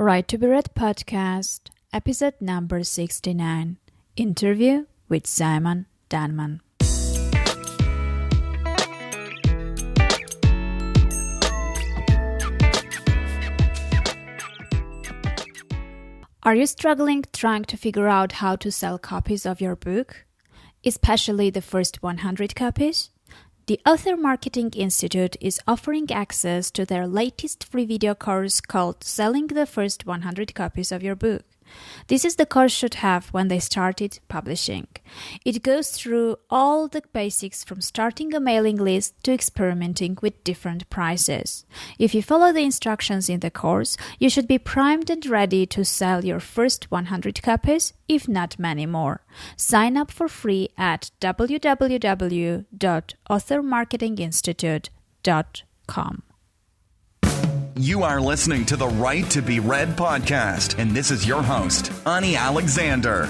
Right to be Read podcast, episode number 69, interview with Simon Danman. Are you struggling trying to figure out how to sell copies of your book, especially the first 100 copies? The Author Marketing Institute is offering access to their latest free video course called Selling the First 100 Copies of Your Book. This is the course should have when they started publishing. It goes through all the basics from starting a mailing list to experimenting with different prices. If you follow the instructions in the course, you should be primed and ready to sell your first 100 copies, if not many more. Sign up for free at www.authormarketinginstitute.com. You are listening to the Right to be Read podcast, and this is your host, Ani Alexander.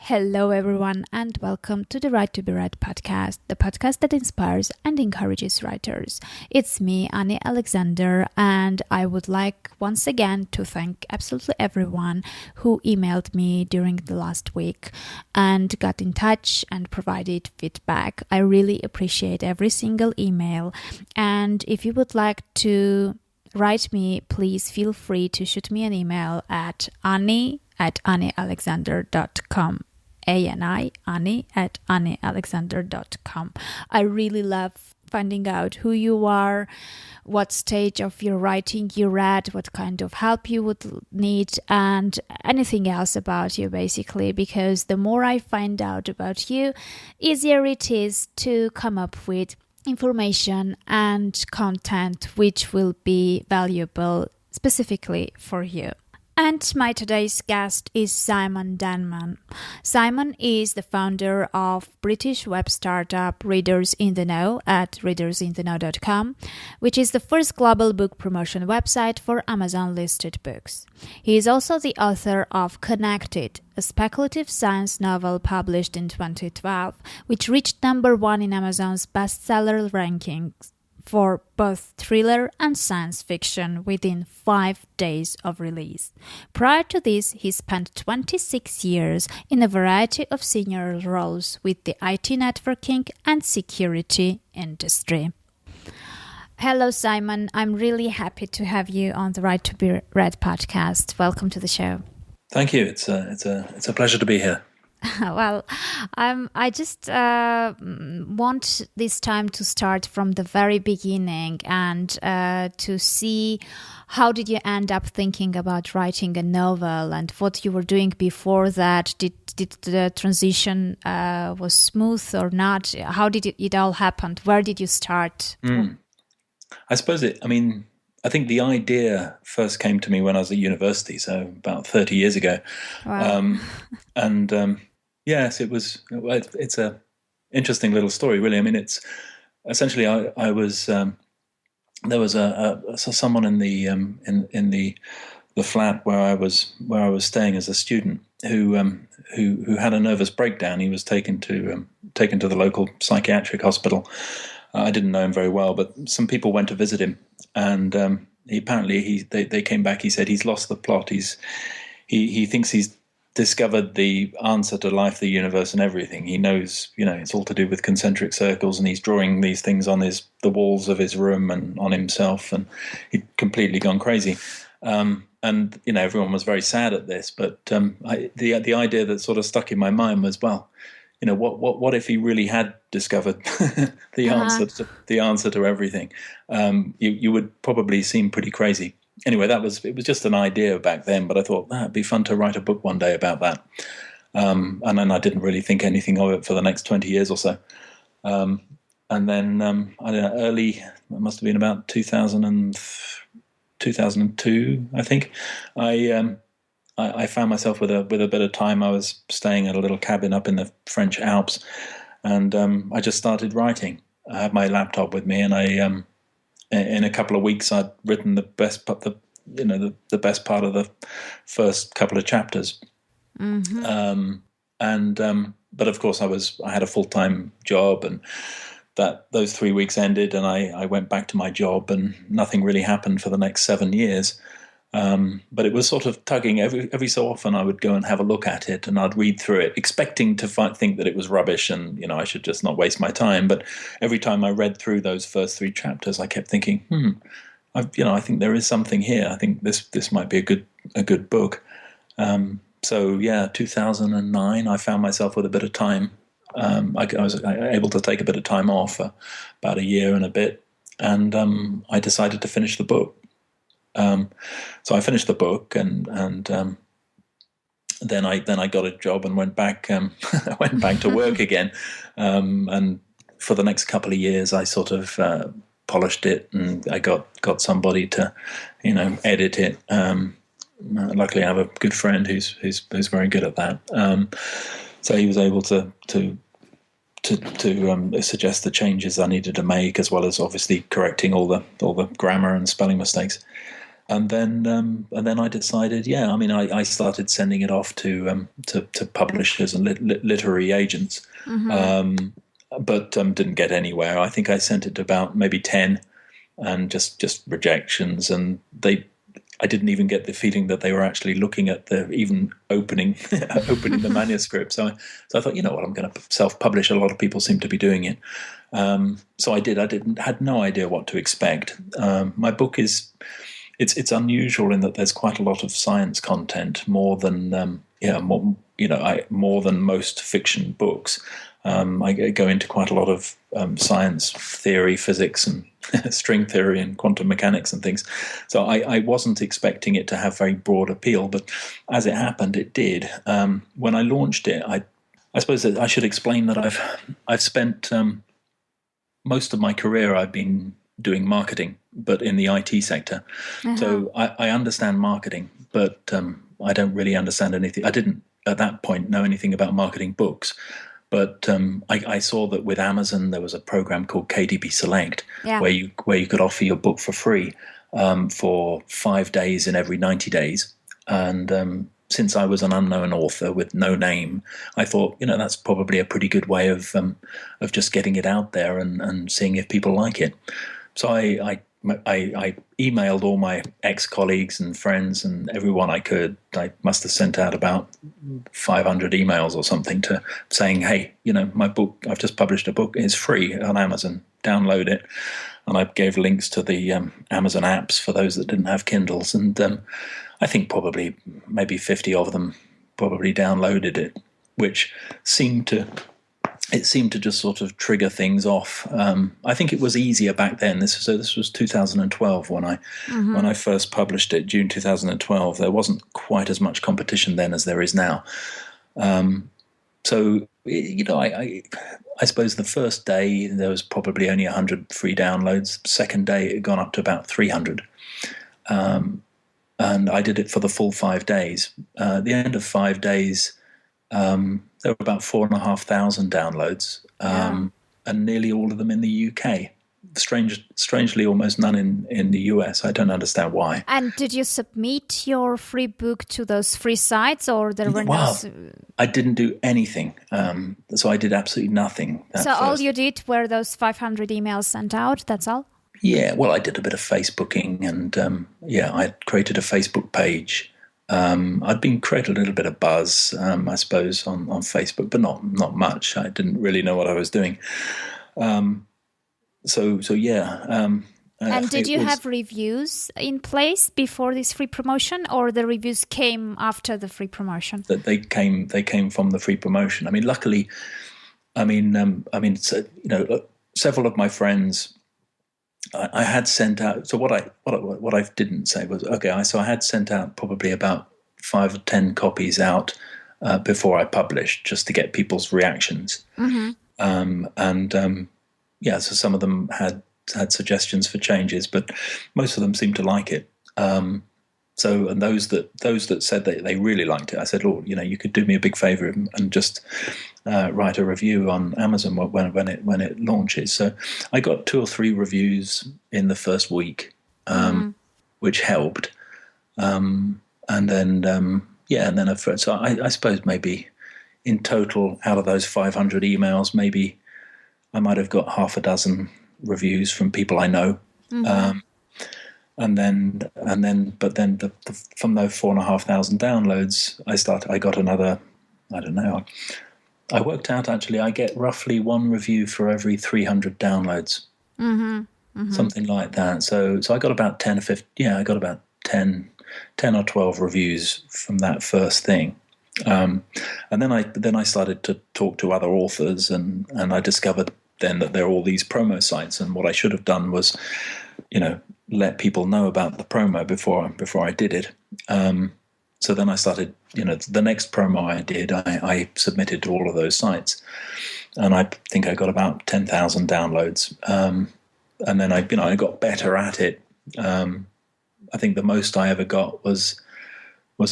Hello, everyone, and welcome to the Right to be Read podcast, the podcast that inspires and encourages writers. It's me, Ani Alexander, and I would like once again to thank absolutely everyone who emailed me during the last week and got in touch and provided feedback. I really appreciate every single email, and if you would like to write me, please feel free to shoot me an email at ani@anialexander.com. Ani@anialexander.com. I really love finding out who you are, what stage of your writing you're at, what kind of help you would need, and anything else about you, basically, because the more I find out about you, easier it is to come up with information and content which will be valuable specifically for you. And my today's guest is Simon Danman. Simon is the founder of British web startup Readers in the Know at readersintheknow.com, which is the first global book promotion website for Amazon-listed books. He is also the author of Connected, a speculative science novel published in 2012, which reached number 1 in Amazon's bestseller rankings for both thriller and science fiction within 5 days of release. Prior to this, he spent 26 years in a variety of senior roles with the IT networking and security industry. Hello, Simon. I'm really happy to have you on the Right to be Read podcast. Welcome to the show. Thank you. It's a pleasure to be here. Well, I just want this time to start from the very beginning and to see how did you end up thinking about writing a novel and what you were doing before that. Did the transition was smooth or not? How did it all happen? Where did you start? I suppose I think the idea first came to me when I was at university, so about 30 years ago. Wow. Yes, it's a interesting little story, really. I mean, it's essentially I was there was someone in the flat where I was staying as a student who had a nervous breakdown. He was taken to the local psychiatric hospital. I didn't know him very well, but some people went to visit him, and they came back. He said he's lost the plot. He thinks he's discovered the answer to life, the universe, and everything. He knows, it's all to do with concentric circles, and he's drawing these things on the walls of his room and on himself, and he'd completely gone crazy. And everyone was very sad at this, but the idea that sort of stuck in my mind was, well, what if he really had discovered the answer to everything? You would probably seem pretty crazy. Anyway, it was just an idea back then, but I thought it'd be fun to write a book one day about that. And then I didn't really think anything of it for the next 20 years or so. And then I don't know, early, it must have been about 2002, I think. I found myself with a bit of time. I was staying at a little cabin up in the French Alps, and I just started writing. I had my laptop with me, and in a couple of weeks, I'd written the best part of the first couple of chapters. Mm-hmm. But of course, I had a full-time job and those 3 weeks ended, and I went back to my job, and nothing really happened for the next 7 years. But it was sort of tugging. Every so often I would go and have a look at it, and I'd read through it, expecting to think that it was rubbish and, you know, I should just not waste my time. But every time I read through those first 3 chapters, I kept thinking, I think there is something here. I think this might be a good book. So yeah, 2009, I found myself with a bit of time. I was able to take a bit of time off, about a year and a bit, and I decided to finish the book. So I finished the book, and then I got a job and went back to work again. And for the next couple of years, I sort of polished it, and I got somebody to, you know, edit it. Luckily, I have a good friend who's very good at that. So he was able to suggest the changes I needed to make, as well as obviously correcting all the grammar and spelling mistakes. And then I decided, I started sending it off to publishers and literary agents, but didn't get anywhere. I think I sent it to about maybe 10, and just rejections. And I didn't even get the feeling that they were actually looking at even opening the manuscript. So I thought, you know what, I'm going to self-publish. A lot of people seem to be doing it. So I did. Had no idea what to expect. My book is. It's unusual in that there's quite a lot of science content, more than more than most fiction books. I go into quite a lot of science theory, physics, and string theory, and quantum mechanics and things. So I wasn't expecting it to have very broad appeal, but as it happened, it did. When I launched it, I suppose that I should explain that I've spent most of my career I've been doing marketing, but in the IT sector. Uh-huh. So I understand marketing, but I don't really understand anything. I didn't at that point know anything about marketing books, but I saw that with Amazon there was a program called KDP Select, where you could offer your book for free for 5 days in every 90 days. And since I was an unknown author with no name, I thought, that's probably a pretty good way of just getting it out there and seeing if people like it. So I emailed all my ex-colleagues and friends and everyone I could. I must have sent out about 500 emails or something saying, hey, my book, I've just published a book. It's free on Amazon. Download it. And I gave links to the Amazon apps for those that didn't have Kindles. And I think probably maybe 50 of them probably downloaded it, which seemed to just sort of trigger things off. I think it was easier back then. This was 2012 when I first published it, June 2012. There wasn't quite as much competition then as there is now. So I suppose the first day there was probably only 100 free downloads. Second day it had gone up to about 300. And I did it for the full 5 days. At the end of 5 days, there were about 4,500 downloads, and nearly all of them in the UK. Strangely, almost none in the US. I don't understand why. And did you submit your free book to those free sites, or there were no? I didn't do anything. So I did absolutely nothing. So all you did were those 500 emails sent out. That's all. Yeah. Well, I did a bit of Facebooking, and I created a Facebook page. I'd been creating a little bit of buzz, I suppose, on Facebook, but not much. I didn't really know what I was doing. And did you have reviews in place before this free promotion, or the reviews came after the free promotion? That they came from the free promotion. I mean, luckily, several of my friends. I had sent out. So what I didn't say was So I had sent out probably about 5 or 10 copies out before I published, just to get people's reactions. Mm-hmm. So some of them had suggestions for changes, but most of them seemed to like it. And those that said that they really liked it, I said, "Oh, you could do me a big favor and just write a review on Amazon when it launches." So I got 2 or 3 reviews in the first week, which helped. So I suppose maybe in total, out of those 500 emails, maybe I might have got half a dozen reviews from people I know. But then from those 4,500 downloads, I got another, I don't know, I worked out actually I get roughly one review for every 300 downloads. Something like that. So I got about 10 or 15, I got about 10 or 12 reviews from that first thing. And then I started to talk to other authors, and I discovered then that there are all these promo sites, and what I should have done was, let people know about the promo before I did it. So then I started, the next promo I did, I submitted to all of those sites, and I think I got about 10,000 downloads. And then I got better at it. I think the most I ever got was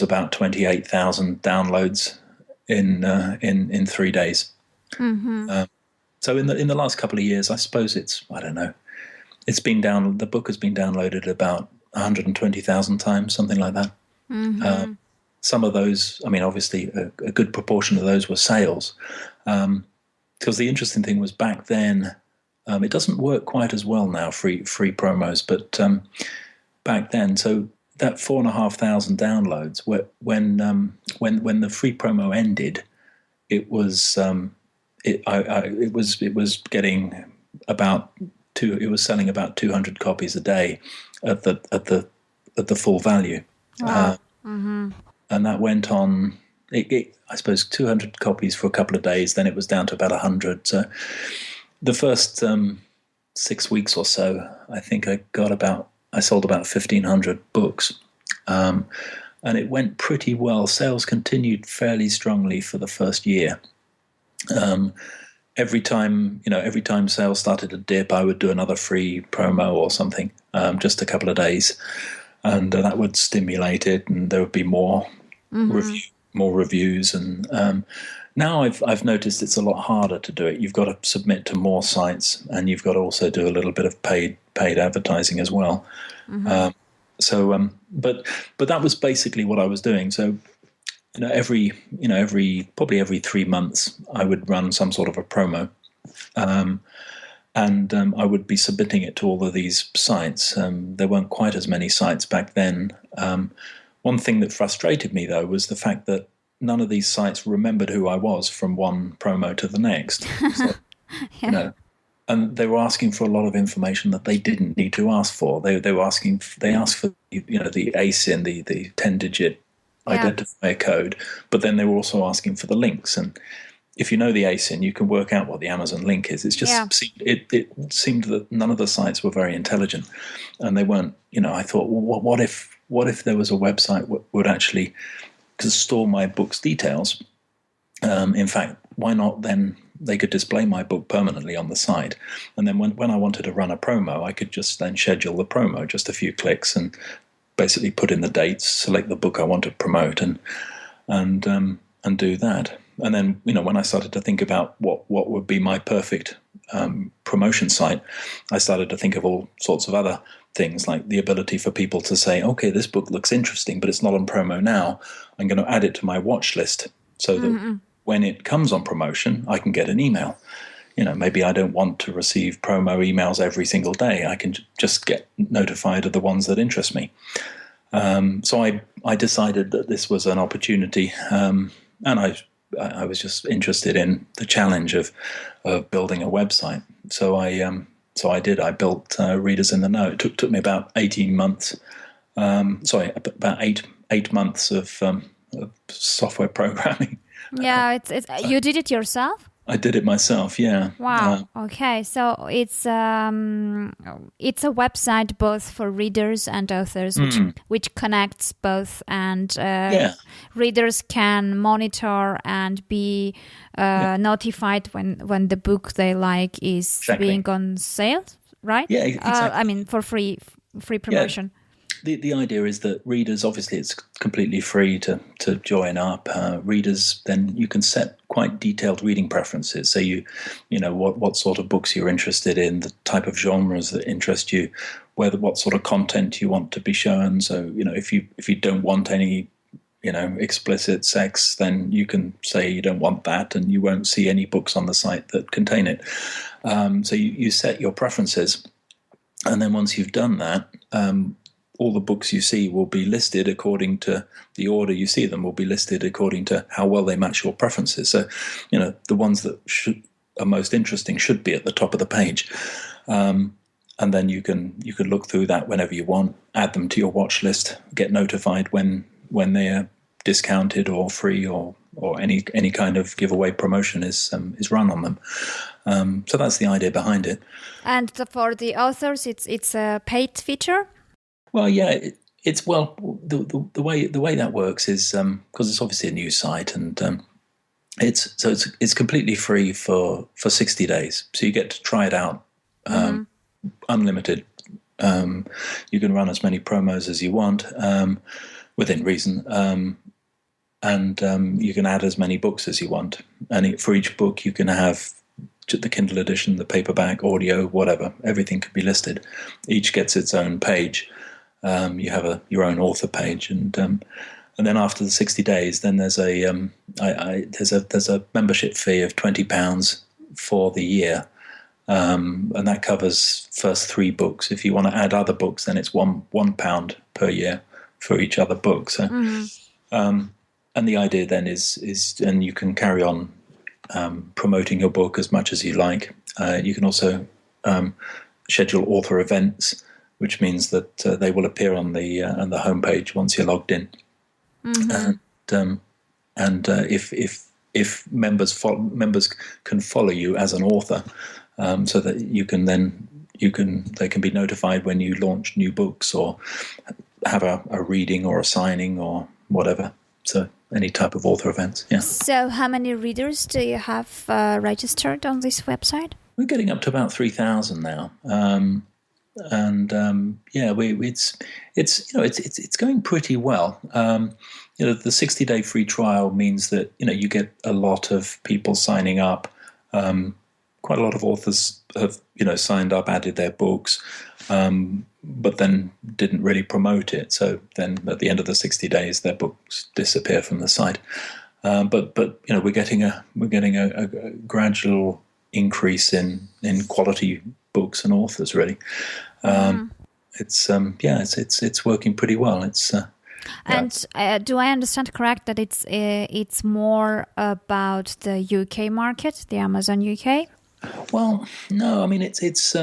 about 28,000 downloads in 3 days. So in the last couple of years, I suppose I don't know. The book has been downloaded about 120,000 times, something like that. Some of those, obviously a good proportion of those were sales. Because the interesting thing was back then, it doesn't work quite as well now, free promos, but back then, so that 4,500 downloads, when the free promo ended, it was getting about it was selling about 200 copies a day at the full value. Wow. And that went on, I suppose 200 copies for a couple of days, then it was down to about 100. So the first 6 weeks or so, I think I sold about 1,500 books. And it went pretty well. Sales continued fairly strongly for the first year. Every time sales started to dip, I would do another free promo or something, just a couple of days, and that would stimulate it, and there would be more reviews. And now I've noticed it's a lot harder to do it. You've got to submit to more sites, and you've got to also do a little bit of paid advertising as well. But that was basically what I was doing. So every 3 months I would run some sort of a promo, and I would be submitting it to all of these sites. There weren't quite as many sites back then. One thing that frustrated me, though, was the fact that none of these sites remembered who I was from one promo to the next. So, and they were asking for a lot of information that they didn't need to ask for. They asked for the ASIN, the 10-digit identifier code, but then they were also asking for the links. And if you know the ASIN, you can work out what the Amazon link is. It's just it seemed that none of the sites were very intelligent, and they weren't. I thought, well, what if there was a website would actually store my book's details? In fact, why not then? They could display my book permanently on the site, and then when I wanted to run a promo, I could just then schedule the promo, just a few clicks, and basically put in the dates, select the book I want to promote, and do that. And then when I started to think about what would be my perfect promotion site, I started to think of all sorts of other things, like the ability for people to say, okay, this book looks interesting, but it's not on promo now. I'm going to add it to my watch list so that when it comes on promotion, I can get an email. Maybe I don't want to receive promo emails every single day. I can just get notified of the ones that interest me. So I decided that this was an opportunity, and I was just interested in the challenge of building a website. So I did. I built Readers in the Know. It took me about 18 months. About eight months of software programming. Yeah, it's you did it yourself? I did it myself, yeah. Wow. Okay, so it's a website both for readers and authors, which connects both, and readers can monitor and be notified when the book they like is being on sale, right? Yeah, exactly. For free promotion. Yeah. The idea is that readers, obviously it's completely free to join up. Readers, then you can set quite detailed reading preferences. So what sort of books you're interested in, the type of genres that interest you, what sort of content you want to be shown. So if you don't want any explicit sex, then you can say you don't want that, and you won't see any books on the site that contain it. So you set your preferences, and then once you've done that, all the books you see will be listed according to the order you see them, will be listed according to how well they match your preferences. So, the ones that are most interesting should be at the top of the page. And then you can look through that whenever you want, add them to your watch list, get notified when they are discounted or free or any kind of giveaway promotion is run on them. So that's the idea behind it. And for the authors, it's a paid feature? Well, yeah, the way that works is because it's obviously a news site, and it's completely free for 60 days. So you get to try it out. Unlimited. You can run as many promos as you want within reason, and you can add as many books as you want. And for each book, you can have the Kindle edition, the paperback, audio, whatever. Everything can be listed. Each gets its own page. You have your own author page, and then after the 60 days, then there's a membership fee of £20 for the year. And that covers first 3 books. If you want to add other books, then it's £1 per year for each other book. So, and the idea then is, and you can carry on promoting your book as much as you like. You can also schedule author events, which means that they will appear on the homepage once you're logged in. And if members can follow you as an author. So that they can be notified when you launch new books or have a reading or a signing or whatever. So any type of author events. Yeah. So how many readers do you have registered on this website? We're getting up to about 3,000 now, it's going pretty well. The 60-day free trial means that you get a lot of people signing up. Quite a lot of authors have, signed up, added their books, but then didn't really promote it. So then at the end of the 60 days, their books disappear from the site. But we're getting a gradual increase in quality books and authors. Really, it's working pretty well. And do I understand correct that it's more about the UK market, the Amazon UK? Well, no. I mean, this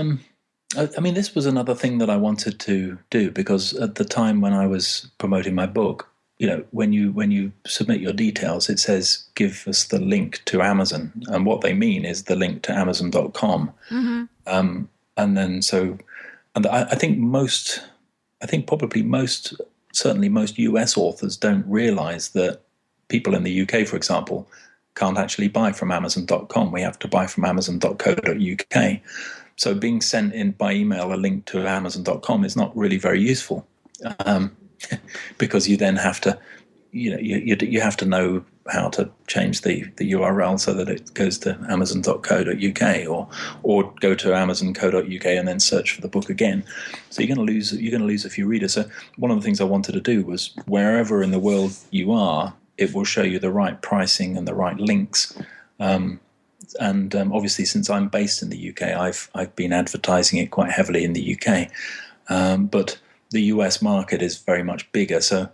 was another thing that I wanted to do, because at the time when I was promoting my book, when you submit your details, it says give us the link to Amazon, and what they mean is the link to Amazon.com. And then certainly most US authors don't realize that people in the UK, for example, can't actually buy from Amazon.com. We have to buy from Amazon.co.uk. So being sent in by email a link to Amazon.com is not really very useful, because you then have to, you have to know how to change the URL so that it goes to Amazon.co.uk or go to Amazon.co.uk and then search for the book again. So you're going to lose a few readers. So one of the things I wanted to do was, wherever in the world you are, it will show you the right pricing and the right links. And obviously, since I'm based in the UK, I've been advertising it quite heavily in the UK. But the US market is very much bigger. So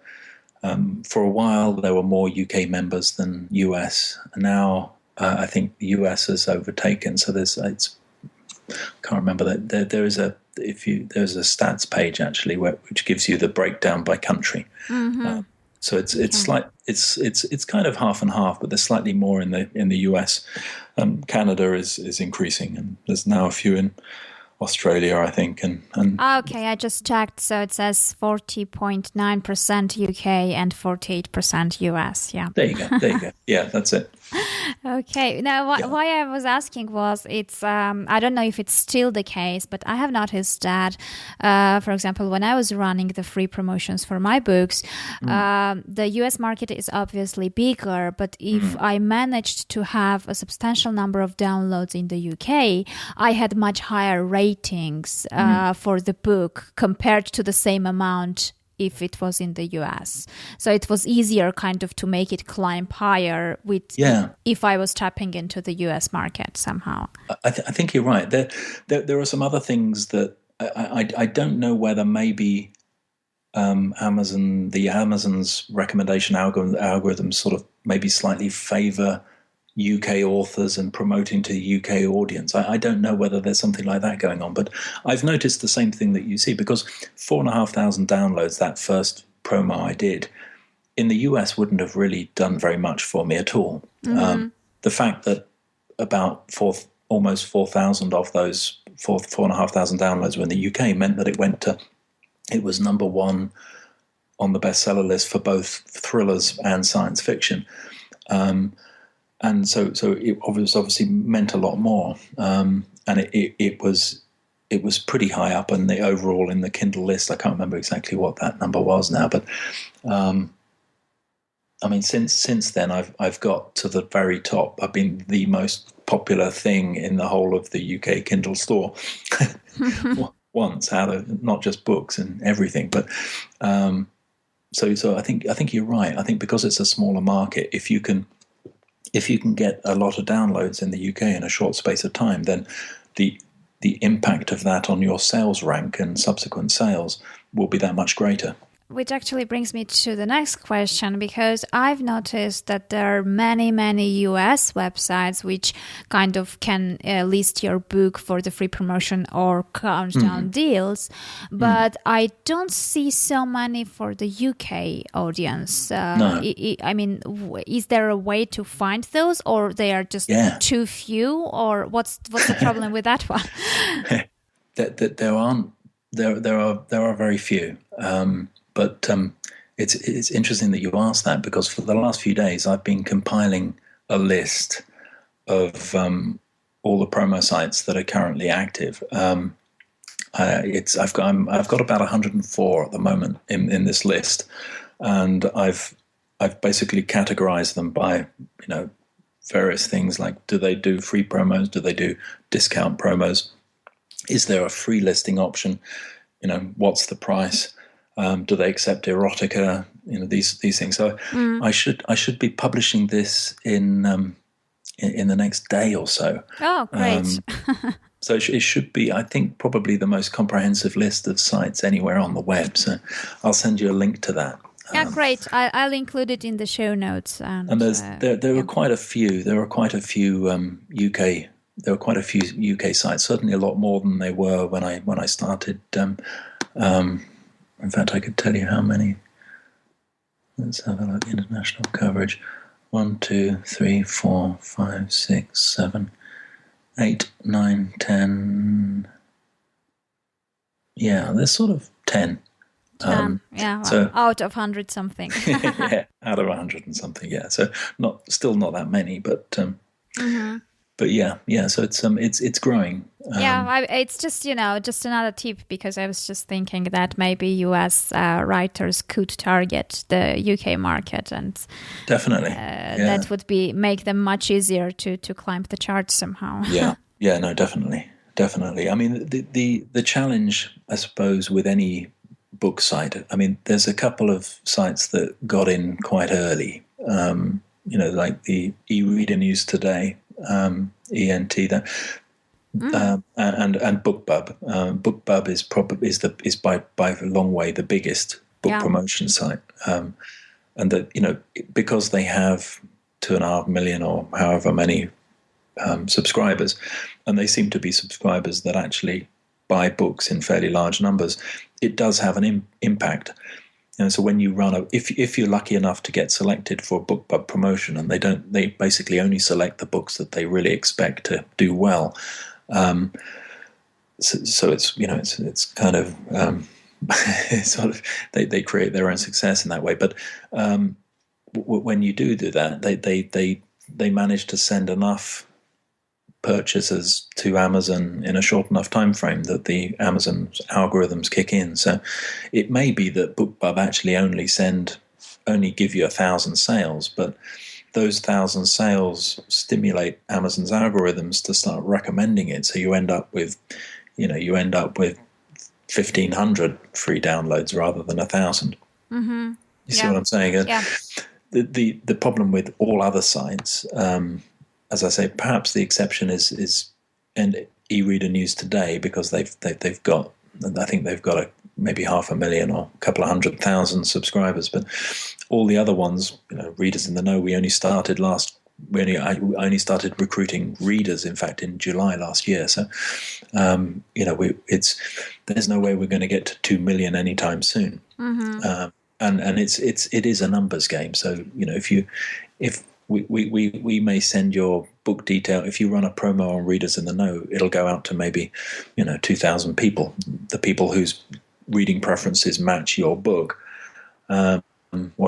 for a while, there were more UK members than US. Now I think the US has overtaken. So I can't remember that there's a stats page actually which gives you the breakdown by country. So it's kind of half and half, but there's slightly more in the US. Canada is increasing, and there's now a few in Australia, I think. And okay, I just checked. So it says 40.9% UK and 48% US. Yeah. There you go. Yeah, that's it. Okay. Now, why I was asking was, it's I don't know if it's still the case, but I have noticed that, for example, when I was running the free promotions for my books, the US market is obviously bigger, but if I managed to have a substantial number of downloads in the UK, I had much higher ratings for the book compared to the same amount if it was in the US. So it was easier kind of to make it climb higher if I was tapping into the US market somehow. I think you're right. There are some other things that I don't know whether maybe Amazon's recommendation algorithms sort of maybe slightly favor UK authors and promoting to the UK audience. I don't know whether there's something like that going on, but I've noticed the same thing that you see, because 4,500 downloads, that first promo I did, in the US wouldn't have really done very much for me at all. Mm-hmm. The fact that about almost 4,000 of those 4,500 downloads were in the UK meant that it was number one on the bestseller list for both thrillers and science fiction. And so it obviously meant a lot more. And it was pretty high up in the overall in the Kindle list. I can't remember exactly what that number was now, but I mean, since then I've got to the very top. I've been the most popular thing in the whole of the UK Kindle store once, out of not just books and everything, but so I think you're right. I think because it's a smaller market, if you can get a lot of downloads in the UK in a short space of time, then the impact of that on your sales rank and subsequent sales will be that much greater. Which actually brings me to the next question, because I've noticed that there are many US websites which kind of can list your book for the free promotion or countdown deals, but I don't see so many for the UK audience. No. I mean, is there a way to find those, or they are just too few, or what's the problem with that one? There are very few. But it's interesting that you asked that, because for the last few days I've been compiling a list of all the promo sites that are currently active. I've got about 104 at the moment in this list, and I've basically categorized them by various things like, do they do free promos? Do they do discount promos? Is there a free listing option? What's the price? Do they accept erotica? These things. So I should be publishing this in the next day or so. Oh, great! So it should be, I think, probably the most comprehensive list of sites anywhere on the web. So I'll send you a link to that. Yeah, great. I'll include it in the show notes. And there are quite a few. There are quite a few UK. There were quite a few UK sites. Certainly a lot more than they were when I started. In fact, I could tell you how many. Let's have a look. International coverage. 1, 2, 3, 4, 5, 6, 7, 8, 9, 10. Yeah, there's sort of 10. So out of 100 something. Yeah, out of 100 and something. Yeah, so still not that many, but but yeah. So it's growing. It's just just another tip, because I was just thinking that maybe US writers could target the UK market, and definitely that would make them much easier to climb the charts somehow. No, definitely. I mean, the challenge, I suppose, with any book site, I mean, there's a couple of sites that got in quite early. Like the eReader News Today. ENT that and BookBub. BookBub is by a long way the biggest book promotion site, and that because they have 2.5 million or however many subscribers, and they seem to be subscribers that actually buy books in fairly large numbers, it does have an impact. So when you run if you're lucky enough to get selected for a BookBub promotion, and they basically only select the books that they really expect to do well. So it's kind of sort of they create their own success in that way. But when you do that, they manage to send enough purchases to Amazon in a short enough time frame that the Amazon's algorithms kick in. So it may be that BookBub actually only give you 1,000 sales, but those 1,000 sales stimulate Amazon's algorithms to start recommending it. So you end up with 1,500 free downloads rather than 1,000. Mm-hmm. You see what I'm saying? Yeah. The problem with all other sites, as I say, perhaps the exception is and eReader News Today, because they've got, I think they've got maybe 500,000 or a couple of 100,000 subscribers, but all the other ones, Readers in the Know, I only started recruiting readers, in fact, in July last year. So, there's no way we're going to get to 2 million anytime soon. Mm-hmm. And it is a numbers game. So, if we may send your book detail, if you run a promo on Readers in the Know, it'll go out to maybe 2,000 people, the people whose reading preferences match your book, or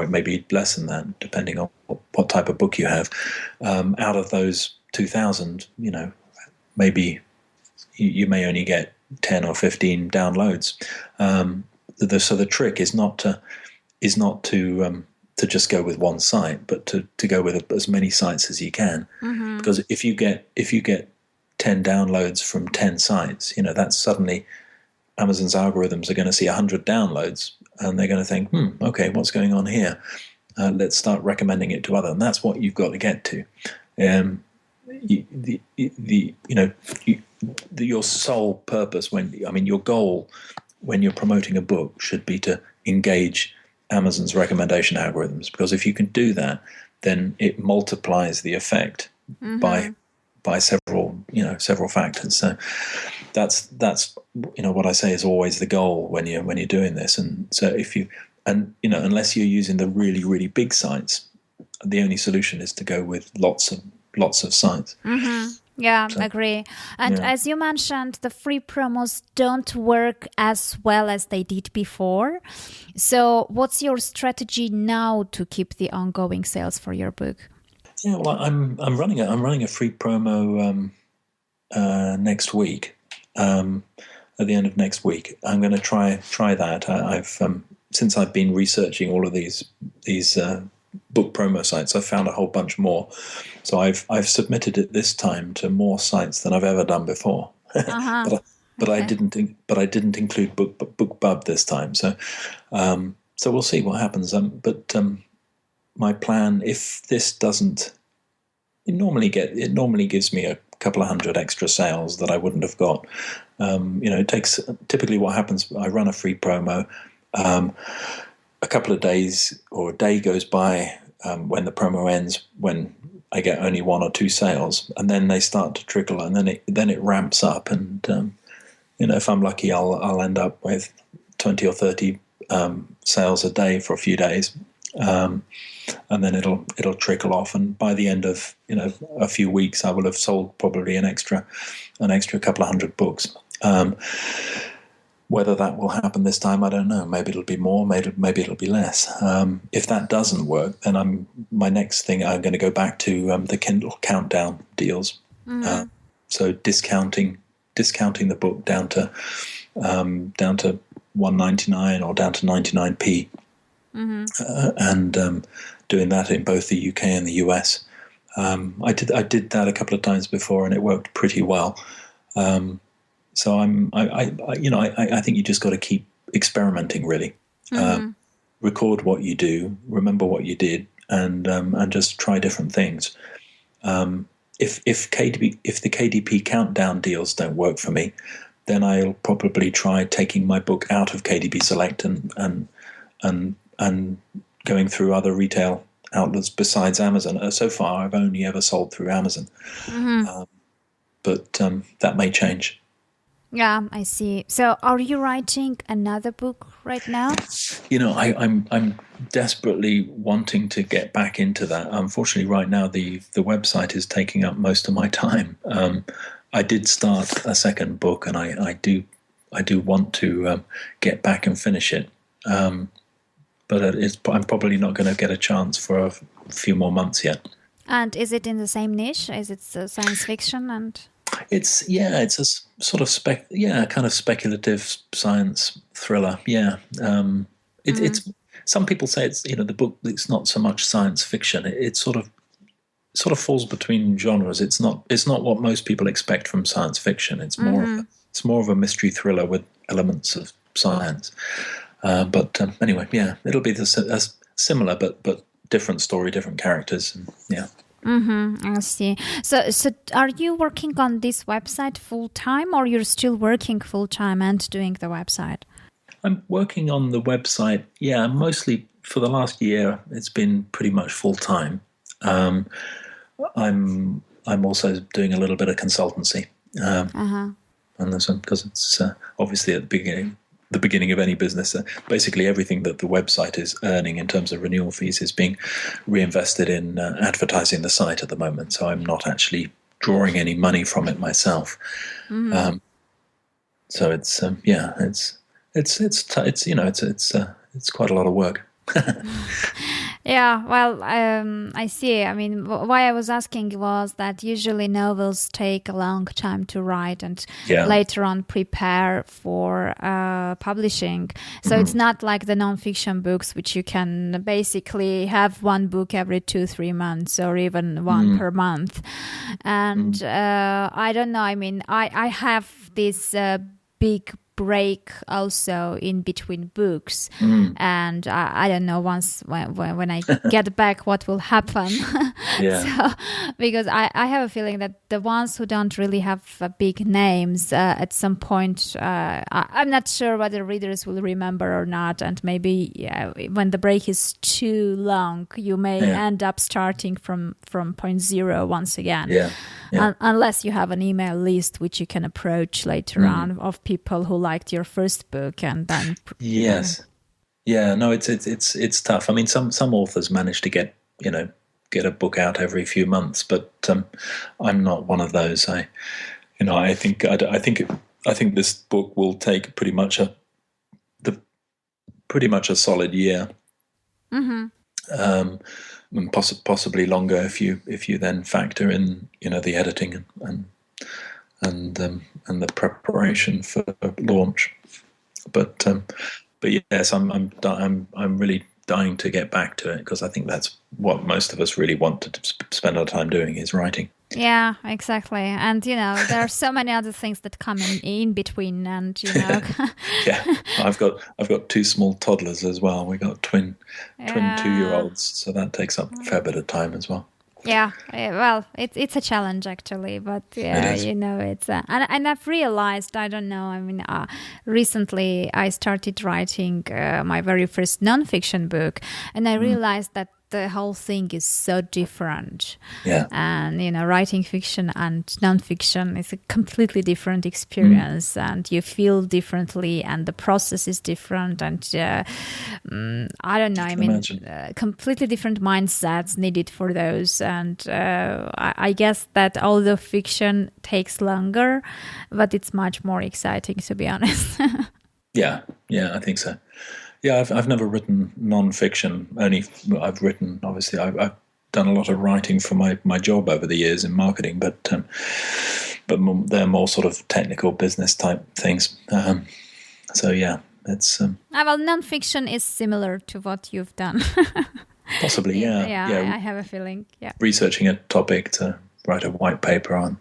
it may be less than that, depending on what type of book you have. Out of those 2,000, maybe you may only get 10 or 15 downloads. So the trick is not to just go with one site, but to go with as many sites as you can. Mm-hmm. Because if you get 10 downloads from 10 sites, that's suddenly Amazon's algorithms are going to see 100 downloads, and they're going to think, okay, what's going on here? Let's start recommending it to others. And that's what you've got to get to. Your sole purpose your goal when you're promoting a book should be to engage Amazon's recommendation algorithms, because if you can do that, then it multiplies the effect by several factors. So that's what I say is always the goal when you're doing this. And so unless you're using the really, really big sites, the only solution is to go with lots of sites. Mm-hmm. Yeah, so, agree. And as you mentioned, the free promos don't work as well as they did before. So what's your strategy now to keep the ongoing sales for your book? Yeah, well, I'm running a free promo next week. At the end of next week, I'm going to try that. I've since I've been researching all of these book promo sites, I've found a whole bunch more. So I've submitted it this time to more sites than I've ever done before. Uh-huh. but I didn't include BookBub this time. So we'll see what happens. But my plan, if this doesn't, it normally gives me a couple of hundred extra sales that I wouldn't have got. It takes, typically what happens, I run a free promo, a couple of days or a day goes by when the promo ends, when I get only 1 or 2 sales, and then they start to trickle, and then it ramps up, and if I'm lucky, I'll end up with 20 or 30 sales a day for a few days, and then it'll trickle off, and by the end of a few weeks, I will have sold probably an extra couple of hundred books. Whether that will happen this time, I don't know. Maybe it'll be more, maybe it'll be less. If that doesn't work, then my next thing, I'm going to go back to the Kindle countdown deals. Mm-hmm. So discounting the book down to $1.99 or down to 99p, and doing that in both the UK and the US. I did that a couple of times before, and it worked pretty well. So I think you just got to keep experimenting, really. Record what you do, remember what you did, and just try different things. If the KDP countdown deals don't work for me, then I'll probably try taking my book out of KDP Select and going through other retail outlets besides Amazon. So far, I've only ever sold through Amazon, but that may change. Yeah, I see. So are you writing another book right now? I'm desperately wanting to get back into that. Unfortunately, right now, the website is taking up most of my time. I did start a second book, and I do want to get back and finish it. But I'm probably not going to get a chance for a few more months yet. And is it in the same niche? Is it science fiction and... It's a sort of kind of speculative science thriller. Yeah, it's some people say it's the book. It's not so much science fiction. It sort of falls between genres. It's not what most people expect from science fiction. It's more of a mystery thriller with elements of science. But anyway, yeah, it'll be similar but different story, different characters, and yeah. I see. So are you working on this website full time, or you're still working full time and doing the website? I'm working on the website. Yeah, mostly for the last year. It's been pretty much full time. I'm also doing a little bit of consultancy, and because it's obviously at the beginning of any business, basically everything that the website is earning in terms of renewal fees is being reinvested in advertising the site at the moment. So I'm not actually drawing any money from it myself. So it's it's quite a lot of work. Yeah, well, I see. I mean, why I was asking was that usually novels take a long time to write and later on prepare for publishing. So it's not like the nonfiction books, which you can basically have one book every 2-3 months or even one per month. And I don't know. I mean, I have this big break also in between books, and I don't know once when I get back what will happen. So, because I have a feeling that the ones who don't really have big names at some point, I'm not sure whether readers will remember or not, and maybe when the break is too long, you may end up starting from point zero once again. Unless you have an email list which you can approach later on of people who liked your first book, and then no, it's tough. I mean, some authors manage to get a book out every few months, but I'm not one of those. I think this book will take pretty much a solid year. And possibly longer if you then factor in the editing and the preparation for launch. But yes, I'm really dying to get back to it, because I think that's what most of us really want to spend our time doing, is writing. Yeah, exactly. And there are so many other things that come in between, and I've got 2 small toddlers as well. We got twin 2-year-olds, so that takes up a fair bit of time as well. Yeah, well, it's a challenge actually, but it's and I've realized, I don't know, I mean, recently I started writing my very first nonfiction book, and I realized that the whole thing is so different. And writing fiction and nonfiction is a completely different experience, and you feel differently, and the process is different, and I don't know, I mean, completely different mindsets needed for those. And I guess that although fiction takes longer, but it's much more exciting, to be honest. Yeah, I think so. Yeah, I've never written non-fiction. I've written, obviously, I've done a lot of writing for my job over the years in marketing, but they're more sort of technical business type things. So yeah, it's well, non-fiction is similar to what you've done. Possibly, yeah. I have a feeling. Yeah, researching a topic to write a white paper on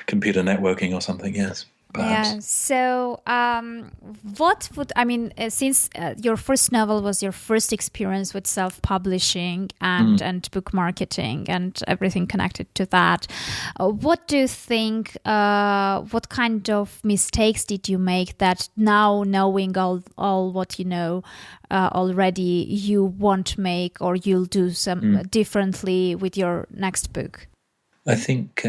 computer networking or something. Yes. Perhaps. Yeah. So, what would since your first novel was your first experience with self-publishing and book marketing and everything connected to that, what do you think? What kind of mistakes did you make that now, knowing all what you know already, you won't make, or you'll do some differently with your next book? I think.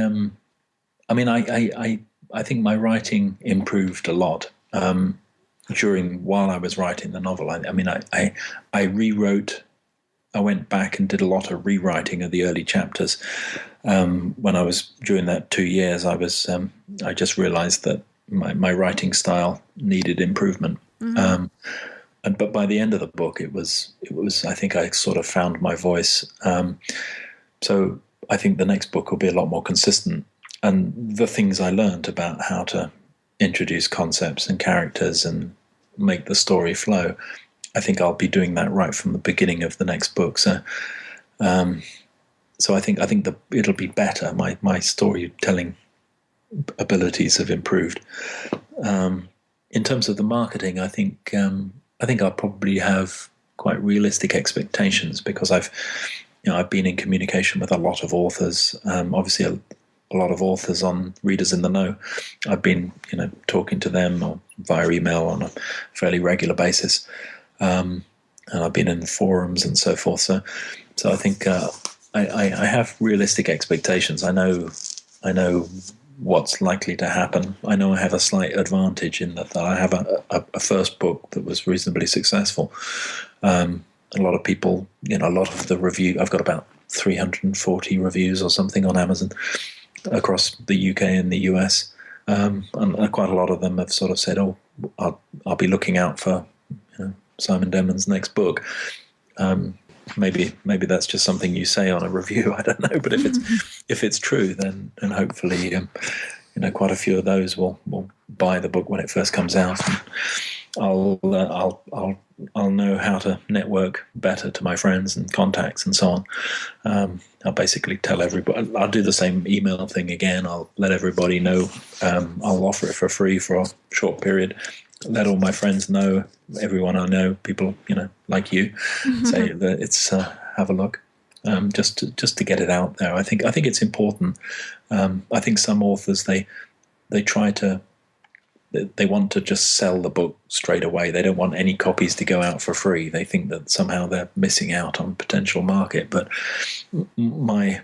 I think my writing improved a lot while I was writing the novel. I rewrote. I went back and did a lot of rewriting of the early chapters. When I was during that 2 years, I just realized that my writing style needed improvement. But by the end of the book, it was. I think I sort of found my voice. So I think the next book will be a lot more consistent. And the things I learned about how to introduce concepts and characters and make the story flow, I think I'll be doing that right from the beginning of the next book. So, I think it'll be better. My storytelling abilities have improved. in terms of the marketing, I think I'll probably have quite realistic expectations because I've been in communication with a lot of authors. Obviously, a lot of authors on Readers in the Know. I've been talking to them or via email on a fairly regular basis, and I've been in the forums and so forth. So I think I have realistic expectations. I know what's likely to happen. I know I have a slight advantage in that I have a first book that was reasonably successful. A lot of people, a lot of the review, I've got about 340 reviews or something on Amazon across the UK and the US. And quite a lot of them have sort of said, "Oh, I'll be looking out for Simon Denman's next book." Maybe that's just something you say on a review. I don't know, but if it's true, then hopefully quite a few of those will buy the book when it first comes out. And I'll know how to network better to my friends and contacts and so on. I'll basically tell everybody. I'll do the same email thing again. I'll let everybody know. I'll offer it for free for a short period. Let all my friends know, everyone I know, people like you, say that it's have a look, just to get it out there. I think it's important. I think some authors they want to just sell the book straight away. They don't want any copies to go out for free. They think that somehow they're missing out on potential market. But my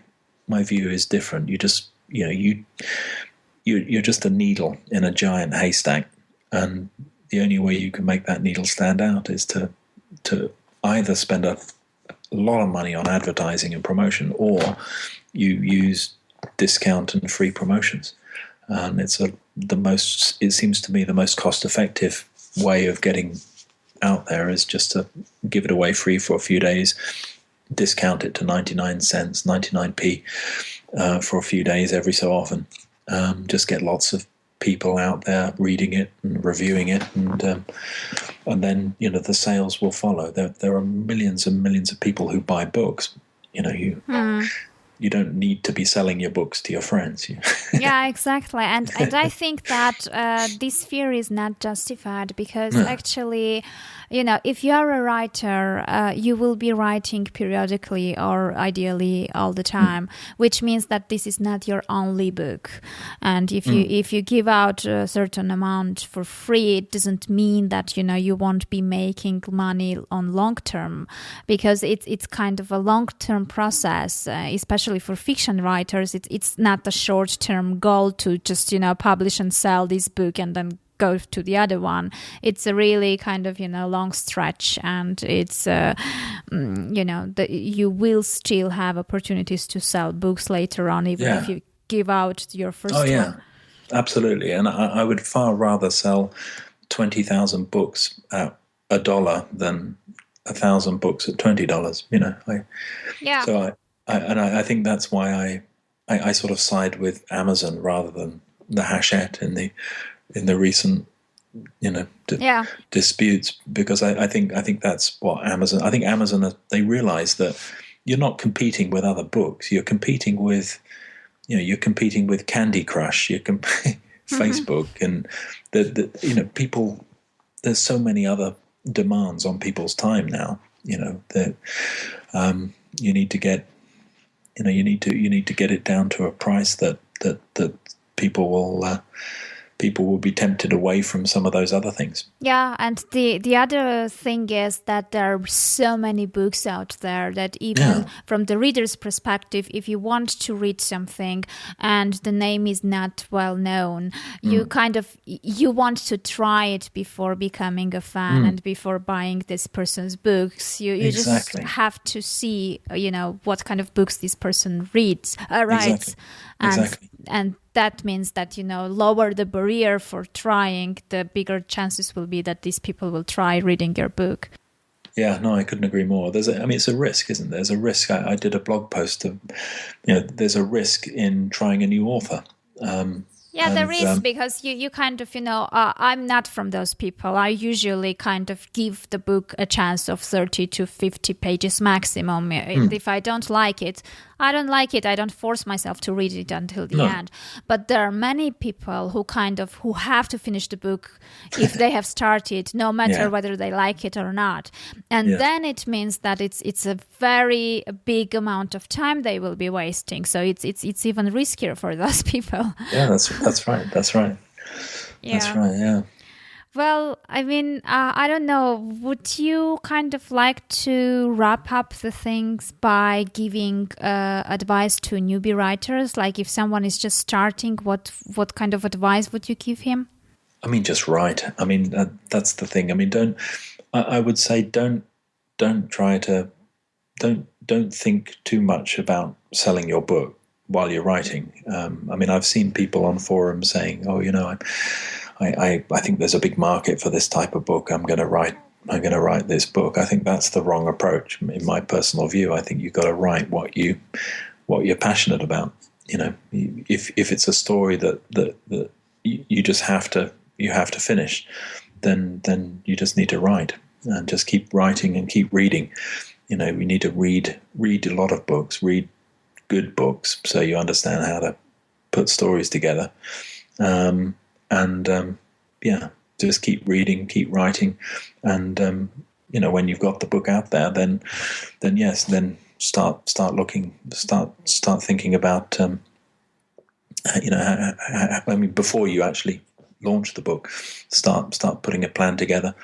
view is different. You just you're just a needle in a giant haystack. And the only way you can make that needle stand out is to either spend a lot of money on advertising and promotion, or you use discount and free promotions. And it seems to me the most cost-effective way of getting out there is just to give it away free for a few days, discount it to 99 cents, 99p for a few days every so often. Just get lots of people out there reading it and reviewing it, and then the sales will follow. There are millions and millions of people who buy books. You don't need to be selling your books to your friends. Yeah, exactly. And I think that this fear is not justified because actually, if you are a writer, you will be writing periodically or ideally all the time, which means that this is not your only book. And if you give out a certain amount for free, it doesn't mean that, you won't be making money on long term, because it's kind of a long-term process, especially for fiction writers. It's not a short-term goal to just, publish and sell this book and then go to the other one. It's a really kind of, long stretch, and it's, you will still have opportunities to sell books later on, even if you give out your first one. Oh, yeah, absolutely. And I would far rather sell 20,000 books at $1 than 1,000 books at $20, So I think that's why I sort of side with Amazon rather than the Hachette in the recent disputes, because I think that's what Amazon. I think Amazon, they realize that you're not competing with other books. You're competing with Candy Crush. You're Facebook, and people. There's so many other demands on people's time now. That you need to get. You need to get it down to a price that people will be tempted away from some of those other things. Yeah, and the other thing is that there are so many books out there that even from the reader's perspective, if you want to read something and the name is not well known, you want to try it before becoming a fan and before buying this person's books. You exactly. just have to see, what kind of books this person writes. Exactly. And that means that, lower the barrier for trying, the bigger chances will be that these people will try reading your book. Yeah, no, I couldn't agree more. It's a risk, isn't there? There's a risk. I did a blog post of, there's a risk in trying a new author. Yeah, there is, because you kind of, I'm not from those people. I usually kind of give the book a chance of 30 to 50 pages maximum. If I don't like it, I don't like it. I don't force myself to read it until the end. But there are many people who have to finish the book if they have started, no matter whether they like it or not. And then it means that it's a very big amount of time they will be wasting. So it's even riskier for those people. Yeah, that's right. That's right. Yeah. That's right. Yeah. Well, I mean, I don't know. Would you kind of like to wrap up the things by giving advice to newbie writers? Like, if someone is just starting, what kind of advice would you give him? I mean, just write. I mean, that's the thing. I mean, I would say don't think too much about selling your book while you're writing. I mean, I've seen people on forums saying, "Oh, I think there's a big market for this type of book. I'm going to write this book." I think that's the wrong approach. In my personal view, I think you've got to write what you're passionate about. If it's a story that you just have to finish, then you just need to write and just keep writing and keep reading. We need to read a lot of books, read good books, so you understand how to put stories together. Just keep reading, keep writing, and when you've got the book out there, then start looking, start thinking about, before you actually launch the book, start putting a plan together,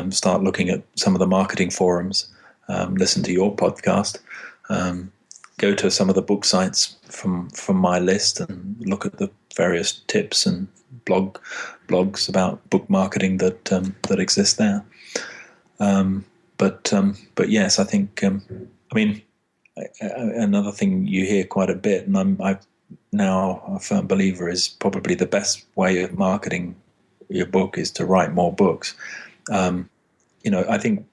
start looking at some of the marketing forums, listen to your podcast, go to some of the book sites from my list and look at the various tips and blogs about book marketing that exist there. But yes, I think another thing you hear quite a bit, and I'm now a firm believer, is probably the best way of marketing your book is to write more books. I think,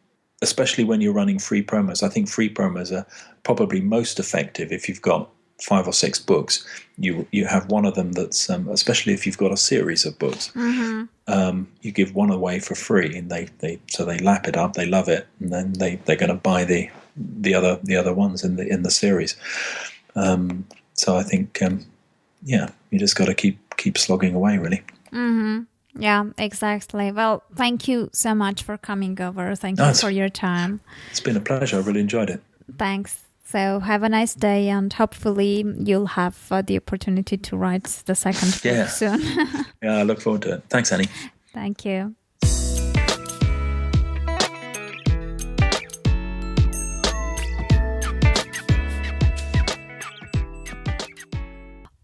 especially when you're running free promos, I think free promos are probably most effective if you've got 5 or 6 books. You have one of them that's, especially if you've got a series of books, you give one away for free, and they lap it up, they love it, and then they're going to buy the other ones in the series. So I think you just got to keep slogging away, really. Mm-hmm. Yeah, exactly. Well, thank you so much for coming over. Thank you for your time. It's been a pleasure. I really enjoyed it. Thanks. So have a nice day, and hopefully you'll have the opportunity to write the second book soon. Yeah, I look forward to it. Thanks, Annie. Thank you.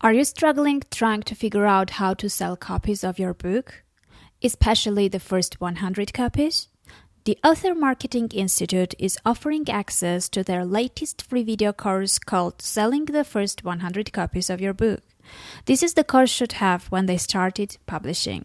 Are you struggling trying to figure out how to sell copies of your book, especially the first 100 copies? The Author Marketing Institute is offering access to their latest free video course called Selling the First 100 Copies of Your Book. This is the course should have when they started publishing.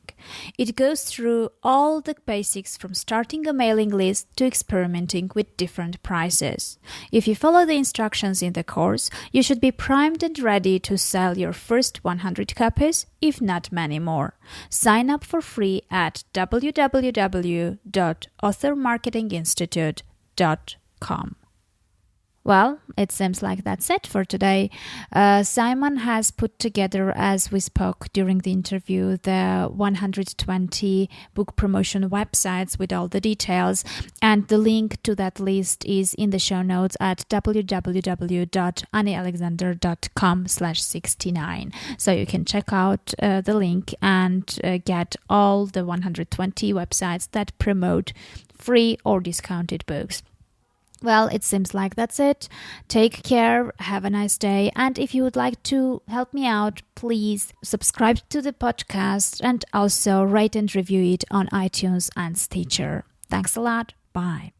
It goes through all the basics from starting a mailing list to experimenting with different prices. If you follow the instructions in the course, you should be primed and ready to sell your first 100 copies, if not many more. Sign up for free at www.authormarketinginstitute.com. Well, it seems like that's it for today. Simon has put together, as we spoke during the interview, the 120 book promotion websites with all the details, and the link to that list is in the show notes at www.anniealexander.com/69. So you can check out the link and get all the 120 websites that promote free or discounted books. Well, it seems like that's it. Take care, have a nice day, and if you would like to help me out, please subscribe to the podcast and also rate and review it on iTunes and Stitcher. Thanks a lot. Bye.